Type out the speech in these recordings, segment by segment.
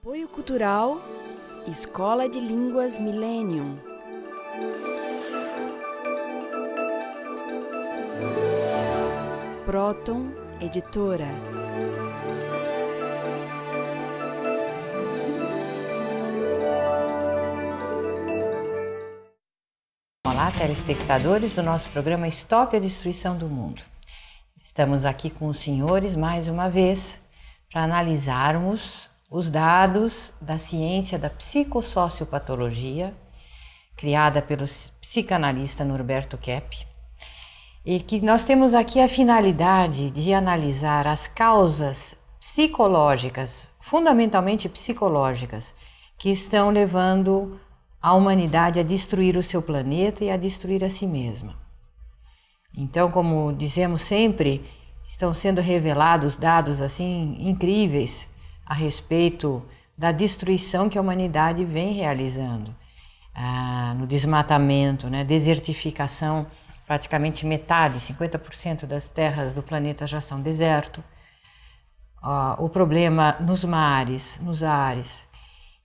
Apoio Cultural Escola de Línguas Millennium. Proton Editora. Olá, telespectadores do nosso programa Stop a Destruição do Mundo. Estamos aqui com os senhores mais uma vez para analisarmos os dados da ciência da psicossociopatologia, criada pelo psicanalista Norberto Kepp, e que nós temos aqui a finalidade de analisar as causas psicológicas, fundamentalmente psicológicas, que estão levando a humanidade a destruir o seu planeta e a destruir a si mesma. Então, como dizemos sempre, estão sendo revelados dados assim incríveis a respeito da destruição que a humanidade vem realizando, no desmatamento, desertificação, praticamente metade, 50% das terras do planeta já são deserto, o problema nos mares, nos ares.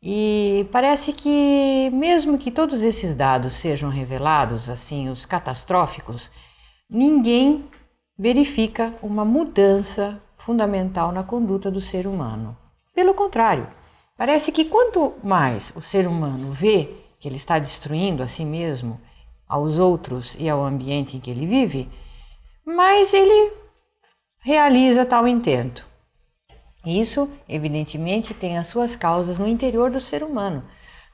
E parece que, mesmo que todos esses dados sejam revelados, assim, os catastróficos, ninguém verifica uma mudança fundamental na conduta do ser humano. Pelo contrário, parece que quanto mais o ser humano vê que ele está destruindo a si mesmo, aos outros e ao ambiente em que ele vive, mais ele realiza tal intento. Isso, evidentemente, tem as suas causas no interior do ser humano,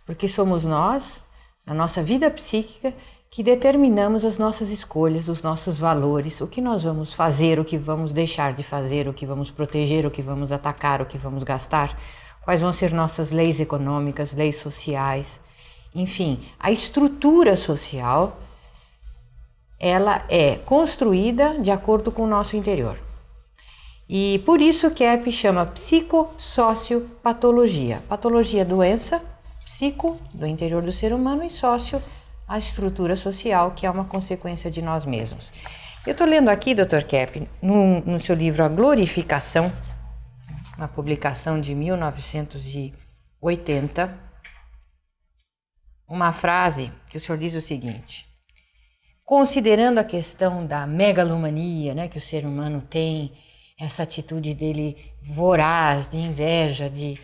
porque somos nós, na nossa vida psíquica, que determinamos as nossas escolhas, os nossos valores, o que nós vamos fazer, o que vamos deixar de fazer, o que vamos proteger, o que vamos atacar, o que vamos gastar, quais vão ser nossas leis econômicas, leis sociais, enfim, a estrutura social, ela é construída de acordo com o nosso interior. E por isso Kepp chama psicossociopatologia. Patologia, doença, psico, do interior do ser humano, e sócio, a estrutura social, que é uma consequência de nós mesmos. Eu estou lendo aqui, Dr. Kepp, no seu livro A Glorificação, uma publicação de 1980, uma frase que o senhor diz o seguinte: considerando a questão da megalomania, que o ser humano tem, essa atitude dele voraz, de inveja, de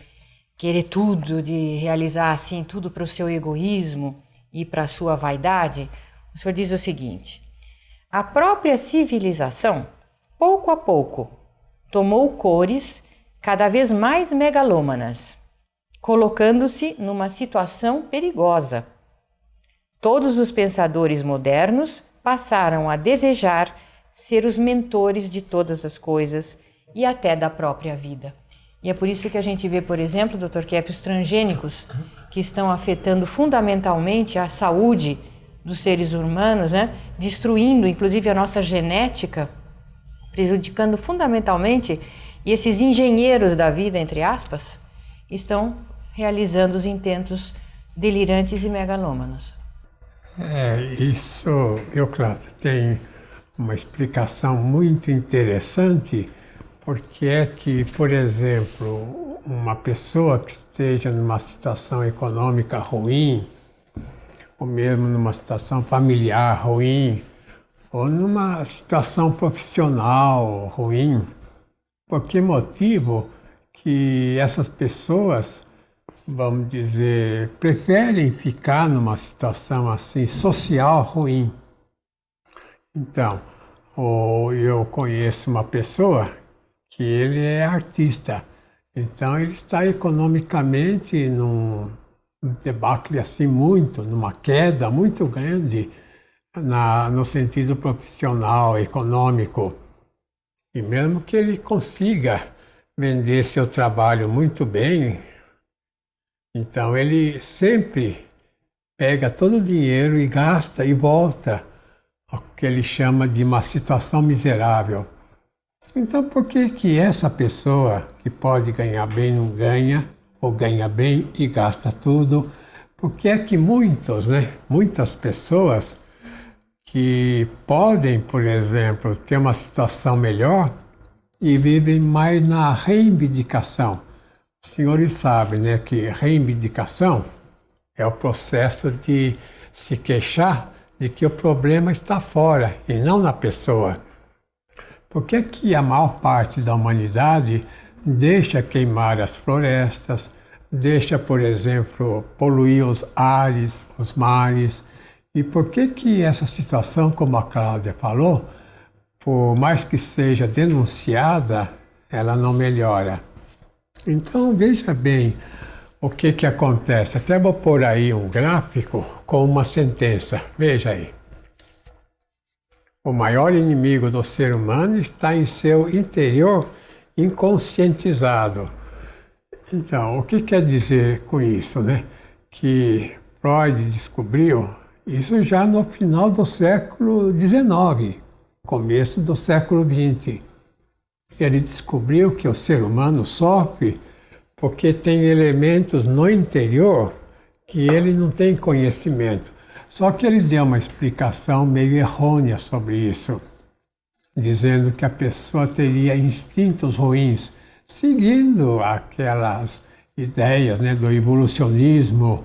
querer tudo, de realizar assim tudo para o seu egoísmo e para a sua vaidade, o senhor diz o seguinte: a própria civilização, pouco a pouco, tomou cores cada vez mais megalômanas, colocando-se numa situação perigosa. Todos os pensadores modernos passaram a desejar ser os mentores de todas as coisas e até da própria vida. E é por isso que a gente vê, por exemplo, Dr. Kepp, os transgênicos que estão afetando fundamentalmente a saúde dos seres humanos, destruindo inclusive a nossa genética, prejudicando fundamentalmente, e esses engenheiros da vida, entre aspas, estão realizando os intentos delirantes e megalômanos. Isso, Euclata, tem uma explicação muito interessante, porque é que, por exemplo, uma pessoa que esteja numa situação econômica ruim, ou mesmo numa situação familiar ruim, ou numa situação profissional ruim, por que motivo que essas pessoas, vamos dizer, preferem ficar numa situação assim social ruim? Então, eu conheço uma pessoa que ele é artista, então ele está economicamente num debacle assim numa queda muito grande no sentido profissional, econômico. E mesmo que ele consiga vender seu trabalho muito bem, então ele sempre pega todo o dinheiro e gasta e volta ao que ele chama de uma situação miserável. Então, por que essa pessoa que pode ganhar bem não ganha, ou ganha bem e gasta tudo? Porque é que muitas pessoas que podem, por exemplo, ter uma situação melhor e vivem mais na reivindicação. Os senhores sabem, né, que reivindicação é o processo de se queixar de que o problema está fora e não na pessoa. Por que que a maior parte da humanidade deixa queimar as florestas, deixa, por exemplo, poluir os ares, os mares? E por que que essa situação, como a Cláudia falou, por mais que seja denunciada, ela não melhora? Então, veja bem o que que acontece. Até vou pôr aí um gráfico com uma sentença. Veja aí. O maior inimigo do ser humano está em seu interior inconscientizado. Então, o que quer dizer com isso, né? Que Freud descobriu isso já no final do século XIX, começo do século XX. Ele descobriu que o ser humano sofre porque tem elementos no interior que ele não tem conhecimento. Só que ele deu uma explicação meio errônea sobre isso, dizendo que a pessoa teria instintos ruins, seguindo aquelas ideias, né, do evolucionismo,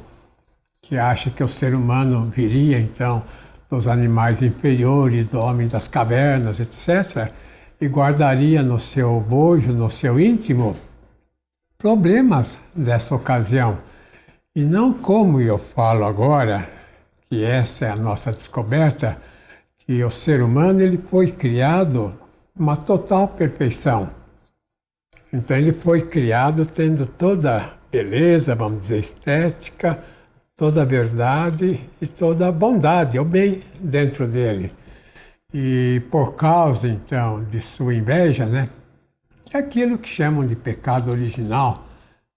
que acha que o ser humano viria, então, dos animais inferiores, do homem das cavernas, etc., e guardaria no seu bojo, no seu íntimo, problemas dessa ocasião. E não como eu falo agora, que essa é a nossa descoberta, que o ser humano ele foi criado uma total perfeição. Então ele foi criado tendo toda a beleza, vamos dizer, estética, toda a verdade e toda a bondade, o bem dentro dele. E por causa, então, de sua inveja, né? Que é aquilo que chamam de pecado original,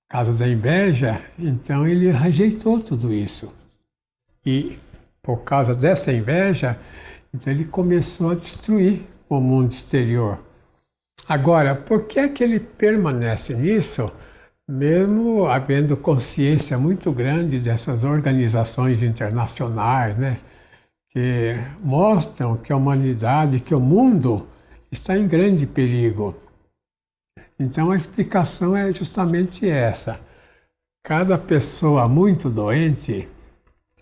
por causa da inveja, então ele rejeitou tudo isso. E por causa dessa inveja, então ele começou a destruir o mundo exterior. Agora, por que é que ele permanece nisso, mesmo havendo consciência muito grande dessas organizações internacionais, né? Que mostram que a humanidade, que o mundo está em grande perigo? Então a explicação é justamente essa. Cada pessoa muito doente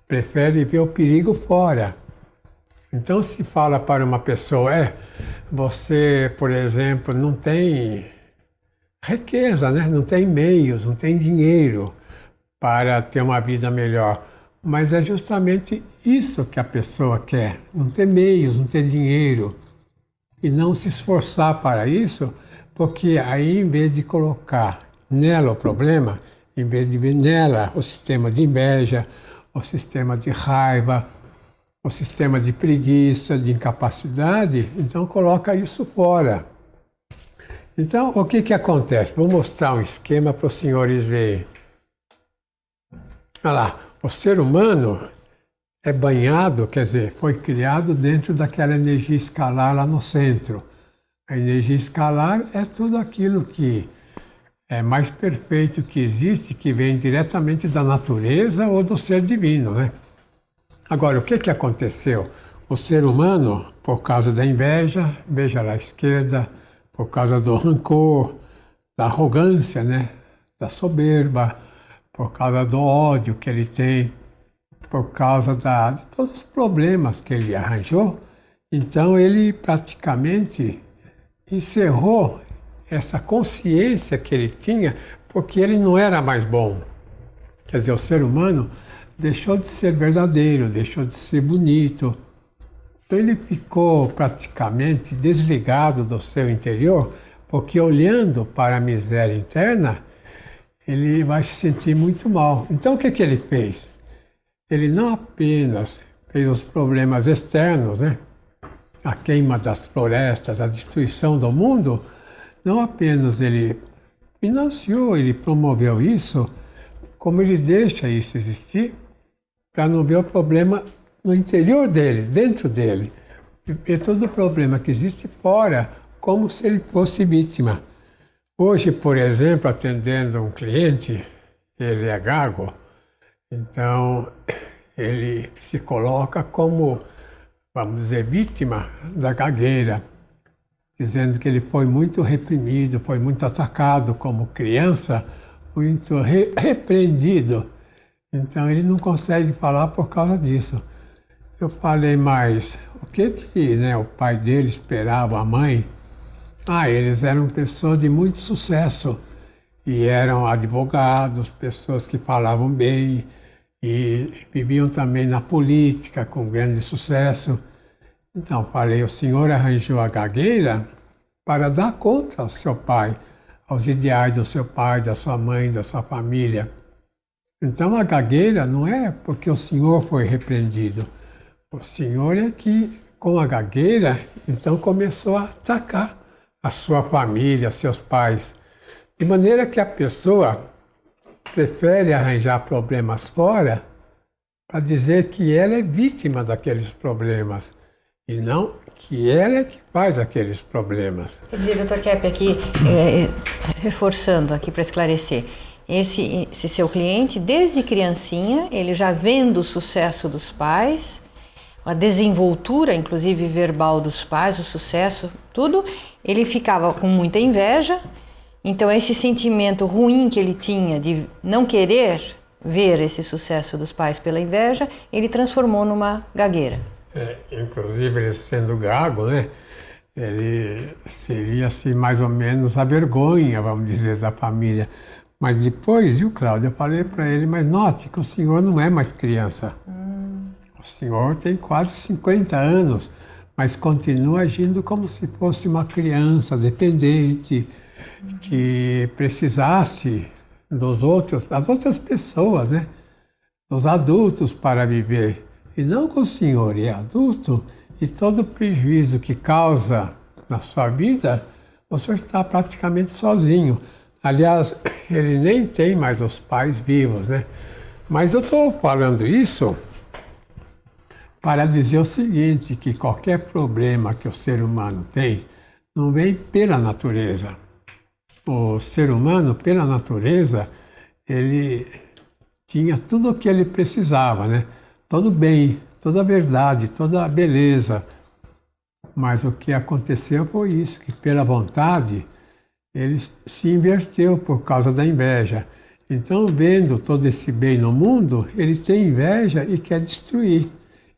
prefere ver o perigo fora. Então se fala para uma pessoa, você, por exemplo, não tem riqueza, né? Não tem meios, não tem dinheiro para ter uma vida melhor. Mas é justamente isso que a pessoa quer, não ter meios, não ter dinheiro, e não se esforçar para isso, porque aí, em vez de colocar nela o problema, em vez de ver nela o sistema de inveja, o sistema de raiva, o sistema de preguiça, de incapacidade, então coloca isso fora. Então, o que que acontece? Vou mostrar um esquema para os senhores verem. Olha lá. O ser humano é banhado, quer dizer, foi criado dentro daquela energia escalar lá no centro. A energia escalar é tudo aquilo que é mais perfeito que existe, que vem diretamente da natureza ou do ser divino, né? Agora, o que que aconteceu? O ser humano, por causa da inveja, veja lá à esquerda, por causa do rancor, da arrogância, né? Da soberba, por causa do ódio que ele tem, por causa de todos os problemas que ele arranjou, então ele praticamente encerrou essa consciência que ele tinha, porque ele não era mais bom. Quer dizer, o ser humano deixou de ser verdadeiro, deixou de ser bonito. Então ele ficou praticamente desligado do seu interior, porque olhando para a miséria interna, ele vai se sentir muito mal. Então o que que ele fez? Ele não apenas fez os problemas externos, né? A queima das florestas, a destruição do mundo, não apenas ele financiou, ele promoveu isso, como ele deixa isso existir, para não ver o problema no interior dele, dentro dele. E todo o problema que existe fora, como se ele fosse vítima. Hoje, por exemplo, atendendo um cliente, ele é gago, então ele se coloca como, vamos dizer, vítima da gagueira, dizendo que ele foi muito reprimido, foi muito atacado como criança, muito repreendido. Então ele não consegue falar por causa disso. Eu falei, mas o que né, o pai dele esperava, a mãe? Eles eram pessoas de muito sucesso e eram advogados, pessoas que falavam bem e viviam também na política com grande sucesso. Então falei, o senhor arranjou a gagueira para dar conta ao seu pai, aos ideais do seu pai, da sua mãe, da sua família. Então a gagueira não é porque o senhor foi repreendido. O senhor é que, com a gagueira, então começou a atacar a sua família, seus pais. De maneira que a pessoa prefere arranjar problemas fora para dizer que ela é vítima daqueles problemas e não que ela é que faz aqueles problemas. Quer dizer, doutor Kepp, aqui, reforçando aqui para esclarecer, esse seu cliente, desde criancinha, ele já vendo o sucesso dos pais, a desenvoltura, inclusive verbal dos pais, o sucesso, tudo, ele ficava com muita inveja. Então esse sentimento ruim que ele tinha de não querer ver esse sucesso dos pais pela inveja, ele transformou numa gagueira. Inclusive ele sendo gago, né? Ele seria assim mais ou menos a vergonha, vamos dizer, da família. Mas depois, viu, Cláudio, eu falei para ele, mas note que o senhor não é mais criança. O senhor tem quase 50 anos, mas continua agindo como se fosse uma criança dependente, que precisasse das outras pessoas, né? Dos adultos para viver. E não que o senhor é adulto e todo o prejuízo que causa na sua vida, o senhor está praticamente sozinho. Aliás, ele nem tem mais os pais vivos, né? Mas eu estou falando isso para dizer o seguinte, que qualquer problema que o ser humano tem não vem pela natureza. O ser humano, pela natureza, ele tinha tudo o que ele precisava, né? Todo bem, toda a verdade, toda a beleza. Mas o que aconteceu foi isso, que pela vontade ele se inverteu por causa da inveja. Então, vendo todo esse bem no mundo, ele tem inveja e quer destruir.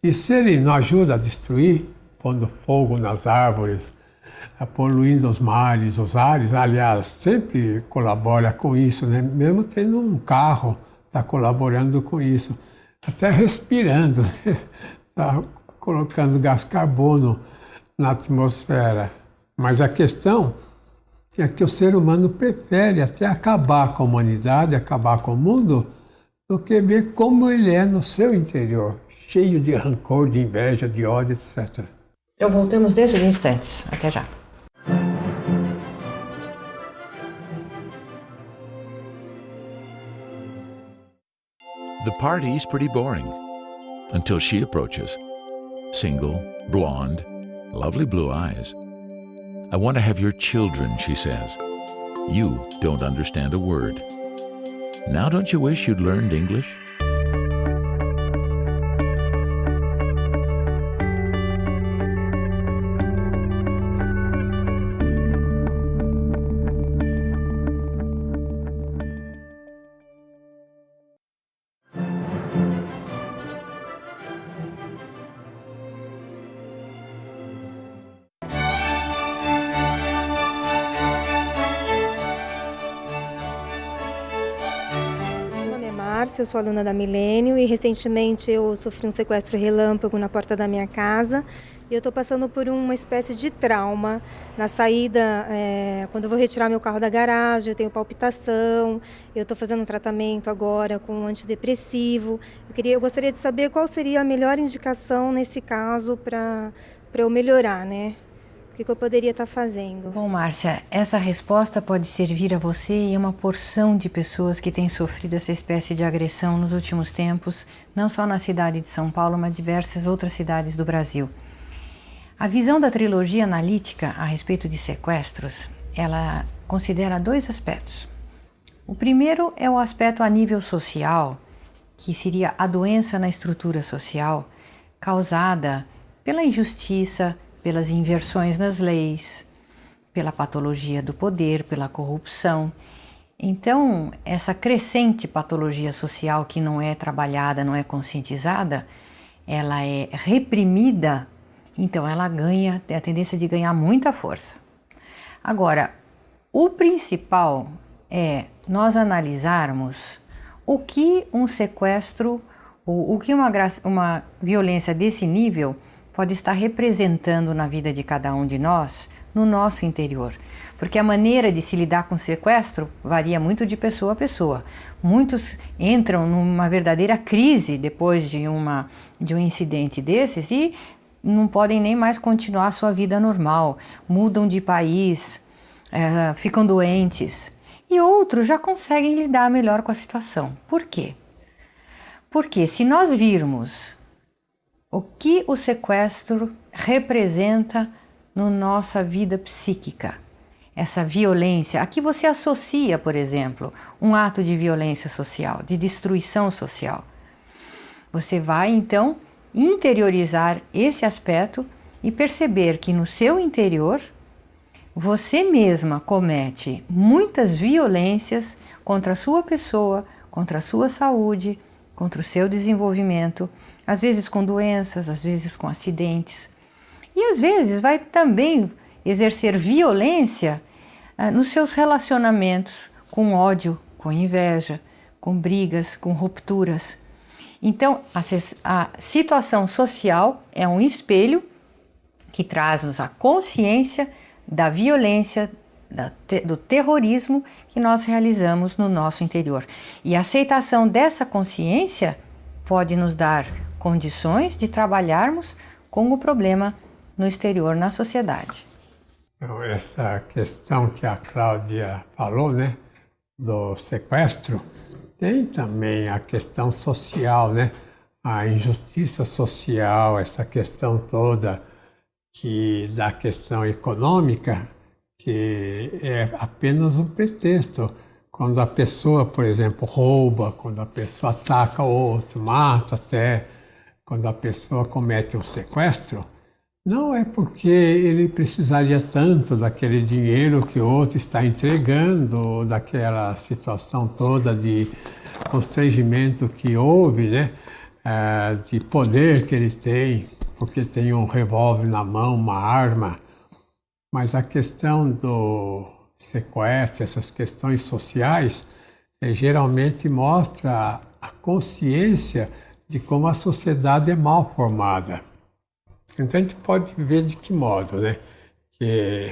E se ele não ajuda a destruir, pondo fogo nas árvores, poluindo os mares, os ares, aliás, sempre colabora com isso, né? Mesmo tendo um carro, está colaborando com isso. Até respirando, está colocando gás carbono na atmosfera. Mas a questão é que o ser humano prefere até acabar com a humanidade, acabar com o mundo, do que ver como ele é no seu interior, cheio de rancor, de inveja, de ódio, etc. Então voltamos dentro de instantes. Até já. The party's pretty boring until she approaches. Single, blonde, lovely blue eyes. I want to have your children, she says. You don't understand a word. Now don't you wish you'd learned English? Eu sou aluna da Milênio e recentemente eu sofri um sequestro relâmpago na porta da minha casa e eu estou passando por uma espécie de trauma na saída. Quando eu vou retirar meu carro da garagem, eu tenho palpitação, eu estou fazendo um tratamento agora com um antidepressivo. Eu gostaria de saber qual seria a melhor indicação nesse caso para eu melhorar, né? O que eu poderia estar fazendo? Bom, Márcia, essa resposta pode servir a você e a uma porção de pessoas que têm sofrido essa espécie de agressão nos últimos tempos, não só na cidade de São Paulo, mas diversas outras cidades do Brasil. A visão da trilogia analítica a respeito de sequestros, ela considera dois aspectos. O primeiro é o aspecto a nível social, que seria a doença na estrutura social causada pela injustiça, pelas inversões nas leis, pela patologia do poder, pela corrupção. Então, essa crescente patologia social que não é trabalhada, não é conscientizada, ela é reprimida, então ela tem a tendência de ganhar muita força. Agora, o principal é nós analisarmos o que um sequestro, o que uma violência desse nível pode estar representando na vida de cada um de nós, no nosso interior. Porque a maneira de se lidar com o sequestro varia muito de pessoa a pessoa. Muitos entram numa verdadeira crise depois de um incidente desses e não podem nem mais continuar a sua vida normal, mudam de país, ficam doentes. E outros já conseguem lidar melhor com a situação. Por quê? Porque se nós virmos o que o sequestro representa na nossa vida psíquica, essa violência, aqui você associa, por exemplo, um ato de violência social, de destruição social. Você vai, então, interiorizar esse aspecto e perceber que no seu interior, você mesma comete muitas violências contra a sua pessoa, contra a sua saúde, contra o seu desenvolvimento, às vezes com doenças, às vezes com acidentes. E às vezes vai também exercer violência nos seus relacionamentos, com ódio, com inveja, com brigas, com rupturas. Então, a situação social é um espelho que traz-nos a consciência da violência, do terrorismo que nós realizamos no nosso interior. E a aceitação dessa consciência pode nos dar condições de trabalharmos com o problema no exterior, na sociedade. Então, essa questão que a Cláudia falou, né, do sequestro, tem também a questão social, né, a injustiça social, essa questão toda da questão econômica, que é apenas um pretexto. Quando a pessoa, por exemplo, rouba, quando a pessoa ataca o outro, mata até, quando a pessoa comete um sequestro, não é porque ele precisaria tanto daquele dinheiro que o outro está entregando, daquela situação toda de constrangimento que houve, né? De poder que ele tem, porque tem um revólver na mão, uma arma. Mas a questão do sequestro, essas questões sociais, geralmente mostra a consciência de como a sociedade é mal formada. Então a gente pode ver de que modo, né? Que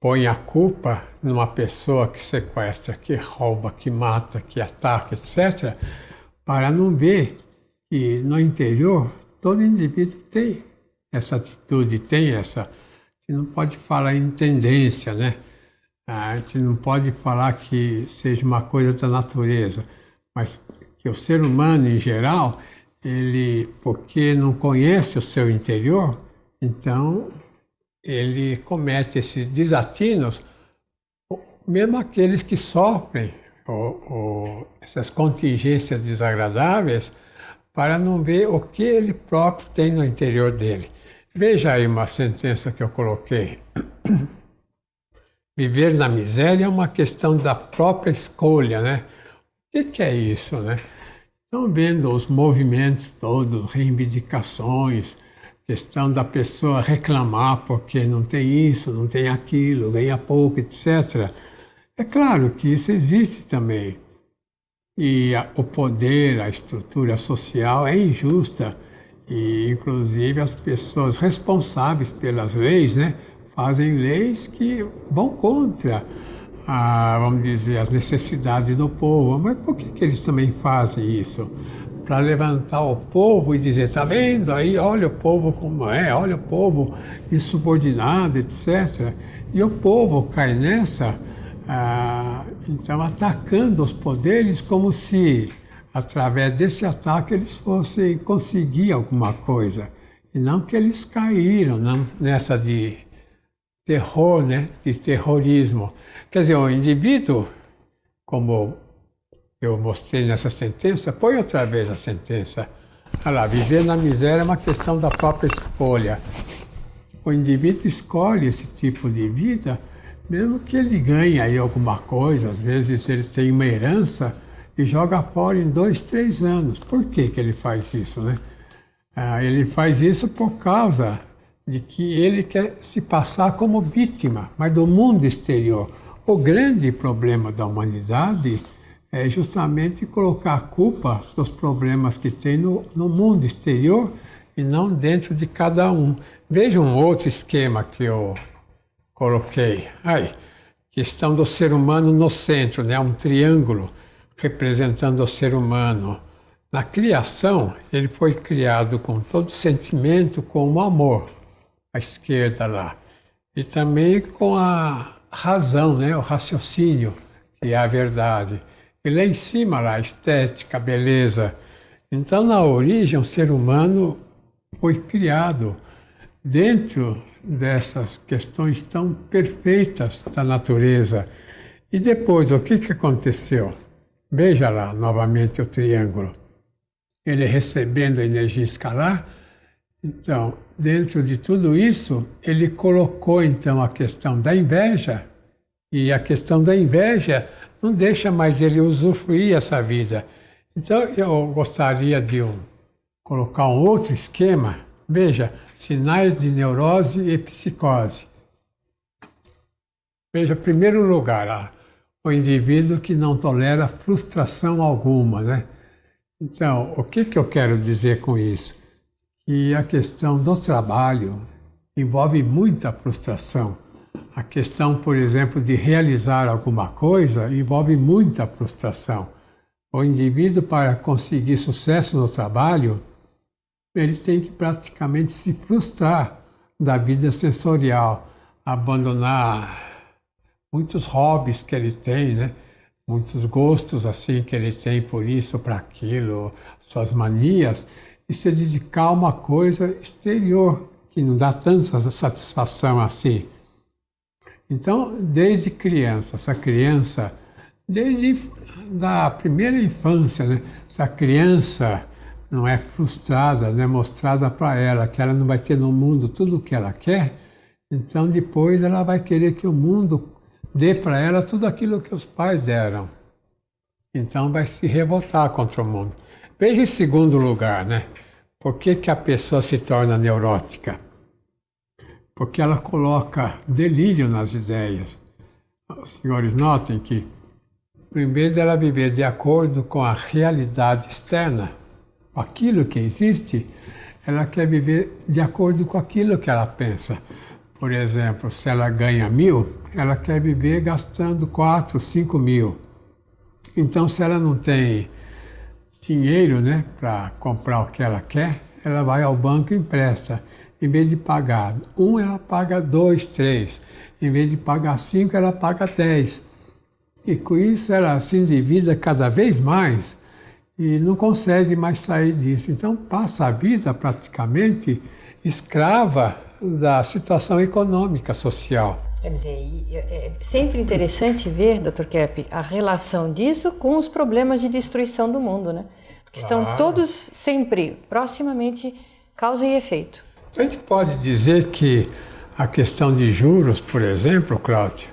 põe a culpa numa pessoa que sequestra, que rouba, que mata, que ataca, etc., para não ver que no interior todo indivíduo tem essa atitude, tem essa... A gente não pode falar em tendência, né? A gente não pode falar que seja uma coisa da natureza, mas que o ser humano, em geral, ele, porque não conhece o seu interior, então ele comete esses desatinos, mesmo aqueles que sofrem essas contingências desagradáveis, para não ver o que ele próprio tem no interior dele. Veja aí uma sentença que eu coloquei. Viver na miséria é uma questão da própria escolha, né? O que é isso, né? Estão vendo os movimentos todos, reivindicações, questão da pessoa reclamar porque não tem isso, não tem aquilo, ganha pouco, etc. É claro que isso existe também. E o poder, a estrutura social é injusta. E, inclusive, as pessoas responsáveis pelas leis, né, fazem leis que vão contra, vamos dizer, as necessidades do povo. Mas por que eles também fazem isso? Para levantar o povo e dizer, tá vendo aí, olha o povo como é, olha o povo insubordinado, etc. E o povo cai nessa, então, atacando os poderes como se, através desse ataque, eles fossem conseguir alguma coisa. E não que eles caíram nessa de terror, né? De terrorismo. Quer dizer, o indivíduo, como eu mostrei nessa sentença, põe outra vez a sentença. Olha lá, viver na miséria é uma questão da própria escolha. O indivíduo escolhe esse tipo de vida Mesmo que ele ganhe aí alguma coisa, às vezes ele tem uma herança e joga fora em 2, 3 anos. Por que que ele faz isso, né? Ele faz isso por causa de que ele quer se passar como vítima, mas do mundo exterior. O grande problema da humanidade é justamente colocar a culpa dos problemas que tem no mundo exterior e não dentro de cada um. Veja um outro esquema que eu coloquei. Questão do ser humano no centro, né? Um triângulo representando o ser humano. Na criação, ele foi criado com todo sentimento, com o amor, à esquerda lá. E também com a razão, né? O raciocínio, que é a verdade. E lá em cima, lá, a estética, a beleza. Então, na origem, o ser humano foi criado dentro dessas questões tão perfeitas da natureza. E depois, o que aconteceu? Veja lá, novamente, o triângulo. Ele recebendo a energia escalar. Então, dentro de tudo isso, ele colocou, então, a questão da inveja. E a questão da inveja não deixa mais ele usufruir essa vida. Então, eu gostaria de colocar um outro esquema. Veja, sinais de neurose e psicose. Veja, em primeiro lugar, o indivíduo que não tolera frustração alguma, né? Então, o que eu quero dizer com isso? Que a questão do trabalho envolve muita frustração. A questão, por exemplo, de realizar alguma coisa envolve muita frustração. O indivíduo, para conseguir sucesso no trabalho, ele tem que praticamente se frustrar da vida sensorial, abandonar muitos hobbies que ele tem, né? Muitos gostos assim que ele tem por isso, para aquilo, suas manias, e se dedicar a uma coisa exterior, que não dá tanta satisfação assim. Então, desde criança, essa criança, desde a primeira infância, né? Essa criança não é frustrada, não é mostrada para ela que ela não vai ter no mundo tudo o que ela quer, então depois ela vai querer que o mundo dê para ela tudo aquilo que os pais deram. Então vai se revoltar contra o mundo. Veja em segundo lugar, né? Por que a pessoa se torna neurótica? Porque ela coloca delírio nas ideias. Os senhores notem que, em vez dela viver de acordo com a realidade externa, com aquilo que existe, ela quer viver de acordo com aquilo que ela pensa. Por exemplo, se ela ganha 1.000, ela quer viver gastando 4, 5 mil. Então, se ela não tem dinheiro, né, para comprar o que ela quer, ela vai ao banco e empresta. Em vez de pagar 1, ela paga 2, 3. Em vez de pagar 5, ela paga 10. E com isso ela se endivida cada vez mais e não consegue mais sair disso. Então passa a vida praticamente escrava da situação econômica, social. Quer dizer, é sempre interessante ver, Dr. Kepp, a relação disso com os problemas de destruição do mundo, né? Porque estão todos sempre, proximamente, causa e efeito. A gente pode dizer que a questão de juros, por exemplo, Cláudia,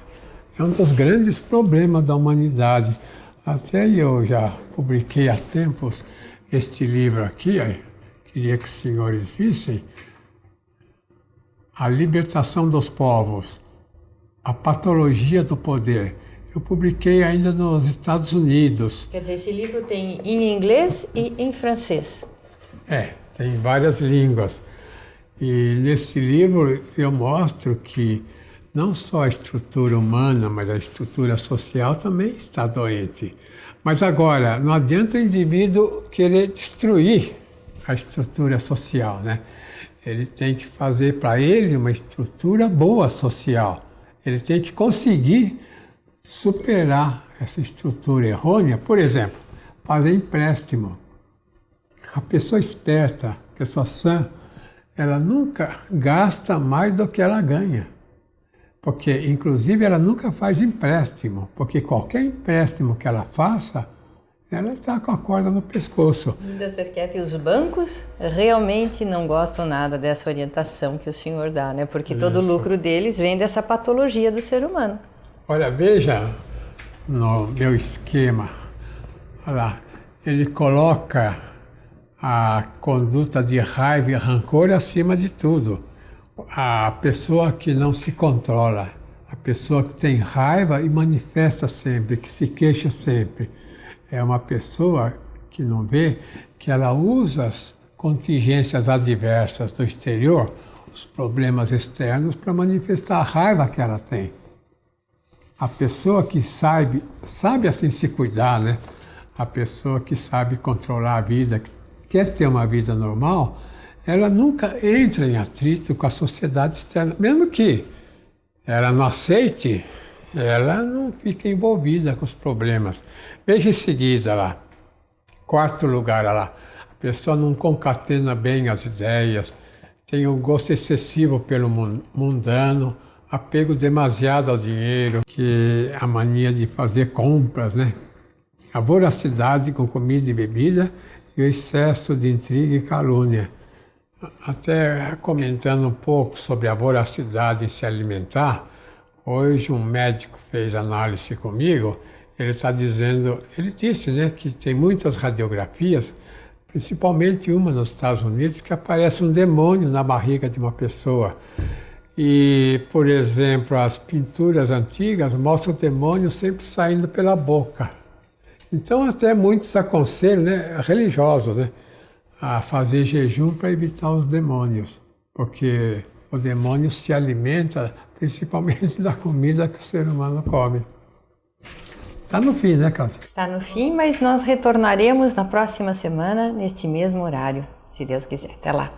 é um dos grandes problemas da humanidade. Até eu já publiquei há tempos este livro aqui, queria que os senhores vissem, A Libertação dos Povos, a Patologia do Poder. Eu publiquei ainda nos Estados Unidos. Quer dizer, esse livro tem em inglês e em francês. Tem várias línguas. E nesse livro eu mostro que não só a estrutura humana, mas a estrutura social também está doente. Mas agora, não adianta o indivíduo querer destruir a estrutura social, né? Ele tem que fazer para ele uma estrutura boa social. Ele tem que conseguir superar essa estrutura errônea. Por exemplo, fazer empréstimo. A pessoa esperta, a pessoa sã, ela nunca gasta mais do que ela ganha. Porque, inclusive, ela nunca faz empréstimo. Porque qualquer empréstimo que ela faça, ela está com a corda no pescoço. Dr. Kepp, os bancos realmente não gostam nada dessa orientação que o senhor dá, né? Porque todo o lucro deles vem dessa patologia do ser humano. Olha, veja no meu esquema, olha lá, ele coloca a conduta de raiva e rancor acima de tudo. A pessoa que não se controla, a pessoa que tem raiva e manifesta sempre, que se queixa sempre, é uma pessoa que não vê que ela usa as contingências adversas do exterior, os problemas externos, para manifestar a raiva que ela tem. A pessoa que sabe assim se cuidar, né? A pessoa que sabe controlar a vida, que quer ter uma vida normal, ela nunca entra em atrito com a sociedade externa. Mesmo que ela não aceite, ela não fica envolvida com os problemas. Veja em seguida lá, quarto lugar lá, a pessoa não concatena bem as ideias, tem um gosto excessivo pelo mundano, apego demasiado ao dinheiro, que a mania de fazer compras, né? A voracidade com comida e bebida e o excesso de intriga e calúnia. Até comentando um pouco sobre a voracidade em se alimentar, hoje um médico fez análise comigo, ele disse, né, que tem muitas radiografias, principalmente uma nos Estados Unidos, que aparece um demônio na barriga de uma pessoa. E, por exemplo, as pinturas antigas mostram o demônio sempre saindo pela boca. Então, até muitos aconselham, né, religiosos, né, a fazer jejum para evitar os demônios, porque o demônio se alimenta principalmente da comida que o ser humano come. Está no fim, né, Cátia? Está no fim, mas nós retornaremos na próxima semana, neste mesmo horário, se Deus quiser. Até lá.